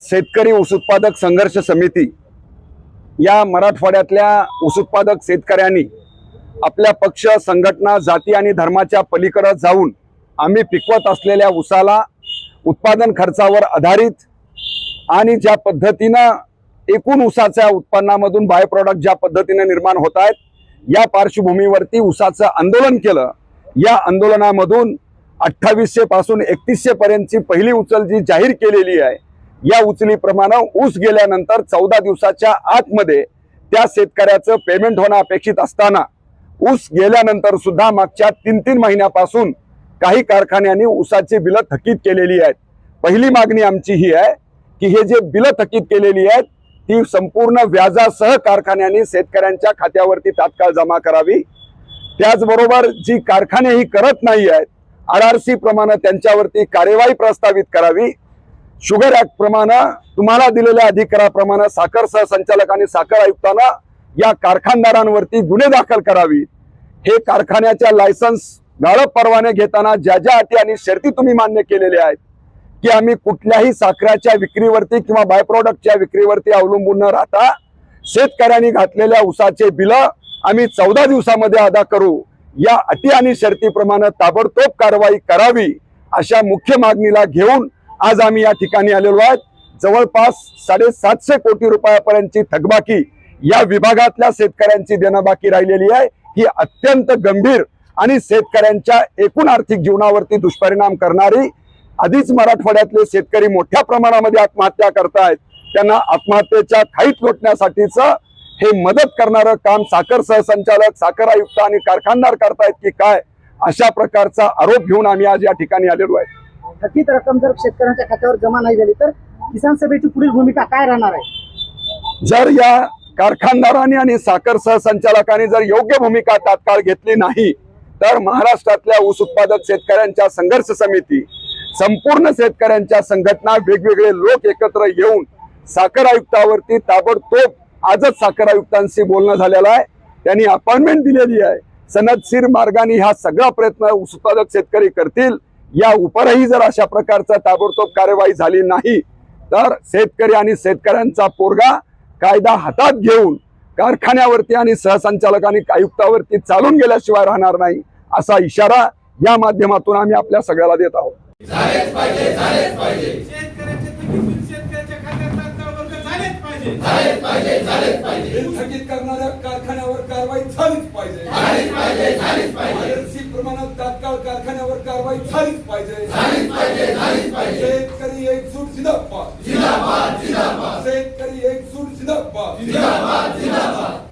शेतकरी ऊस उत्पादक संघर्ष समिती या मराठवाड्यातल्या ऊस उत्पादक शेतकऱ्यांनी आपल्या पक्ष संघटना जाती आणि धर्माच्या पलीकडे जाऊन आम्ही पिकवत असलेल्या ऊसाला उत्पादन खर्चावर आधारित आणि ज्या पद्धतीनं एकूण ऊसाच्या उत्पन्नामधून बाय प्रॉडक्ट ज्या पद्धतीने निर्माण होत आहेत या पार्श्वभूमीवरती ऊसाचं आंदोलन केलं। या आंदोलनामधून 2800 पासून 3100 पर्यंतची पहिली उचल जी जाहीर केलेली आहे या उचलीप्रमाणे ऊस गेल्यानंतर 14 दिवसाच्या आतमध्ये त्या शेतकऱ्याचं पेमेंट होणं अपेक्षित असताना ऊस गेल्यानंतर सुद्धा मागच्या 3-3 महिन्यापासून काही कारखान्यांनी ऊसाची बिलं थकीत केलेली आहेत। पहिली मागणी आमची ही आहे की हे जे बिलं थकीत केलेली आहेत ती संपूर्ण व्याजासह कारखान्यांनी शेतकऱ्यांच्या खात्यावरती तात्काळ जमा करावी। त्याचबरोबर जी कारखाने ही करत नाही आहेत आरआरसी प्रमाणे त्यांच्यावरती कार्यवाही प्रस्तावित करावी। शुगर ऍक्ट प्रमाणे तुम्हाला दिलेल्या अधिकाराप्रमाणे साखर सहसंचालक आणि साखर आयुक्तांना या कारखानदारांवरती गुन्हे दाखल करावी। हे कारखान्याच्या लायसन्स गाळप परवाने घेताना ज्या ज्या अटी आणि शर्ती तुम्ही मान्य केलेल्या आहेत की आम्ही कुठल्याही साखरेच्या विक्रीवरती किंवा बाय प्रॉडक्टच्या विक्रीवरती अवलंबून न राहता शेतकऱ्यांनी घातलेल्या ऊसाचे बिल आम्ही 14 दिवसामध्ये अदा करू, या अटी आणि शर्तीप्रमाणे ताबडतोब कारवाई करावी अशा मुख्य मागणीला घेऊन आज आम्ही या ठिकाणी आलेलो आहोत। जवळपास 750 कोटी रुपयापर्यंतची थकबाकी या विभागातल्या शेतकऱ्यांची देणं बाकी राहिलेली आहे। ही अत्यंत गंभीर आणि शेतकऱ्यांच्या एकूण आर्थिक जीवनावरती दुष्परिणाम करणारी, आधीच मराठवाड्यातले शेतकरी मोठ्या प्रमाणामध्ये आत्महत्या करतायत, त्यांना आत्महत्येच्या खाईत लोटण्यासाठीच हे मदत करणारं काम साखर सहसंचालक साखर आयुक्त आणि कारखानदार करतायत की काय, अशा प्रकारचा आरोप घेऊन आम्ही आज या ठिकाणी आलेलो आहे। थकीत रक्कम जर शेतकऱ्यांच्या खात्यावर जमा नाही झाली तर किसान सभेची पुढील भूमिका काय राहणार आहे? जर या कारखानदारांनी आणि साखर सहसंचालकांनी जर योग्य भूमिका तात्काळ घेतली नाही तर महाराष्ट्रातल्या ऊस उत्पादक शेतकऱ्यांच्या संघर्ष समिती, संपूर्ण शेतकऱ्यांच्या संघटना, वेगवेगळे लोक एकत्र येऊन साखर आयुक्तावरती ताबडतोब आजच साखर आयुक्तांशी बोलणं झालेलं आहे, त्यांनी अपॉइंटमेंट दिलेली आहे। सनदशीर मार्गाने हा सगळा प्रयत्न ऊस उत्पादक शेतकरी करतील। या उपरही जर अशा प्रकारचा ताबडतोब कार्यवाही झाली नाही तर शेतकरी आणि शेतकऱ्यांचा पोरगा कायदा हातात घेऊन कारखान्यावरती आणि सहसंचालकांनी आयुक्तावरती चालून गेल्याशिवाय राहणार नाही, असा इशारा या माध्यमातून आम्ही आपल्या सगळ्याला देत आहोत। झालेच पाहिजे, झालेच पाहिजे। शेतकऱ्याच्या खात्यात तात्काळ वर्ग झालेच पाहिजे, झालेच पाहिजे, झालेच पाहिजे। थकीत करणाऱ्या कारखान्यावर कारवाई झालीच पाहिजे, झालीच पाहिजे, झालीच पाहिजे। आरआरसी प्रमाणात तात्काळ कारखान्यावर कारवाई झालीच पाहिजे, झालीच पाहिजे, झालीच पाहिजे। शेतकरी एकजूट जिंदाबाद, जिंदाबाद, जिंदाबाद। शेतकरी एकजूट जिंदाबाद, जिंदाबाद, जिंदाबाद।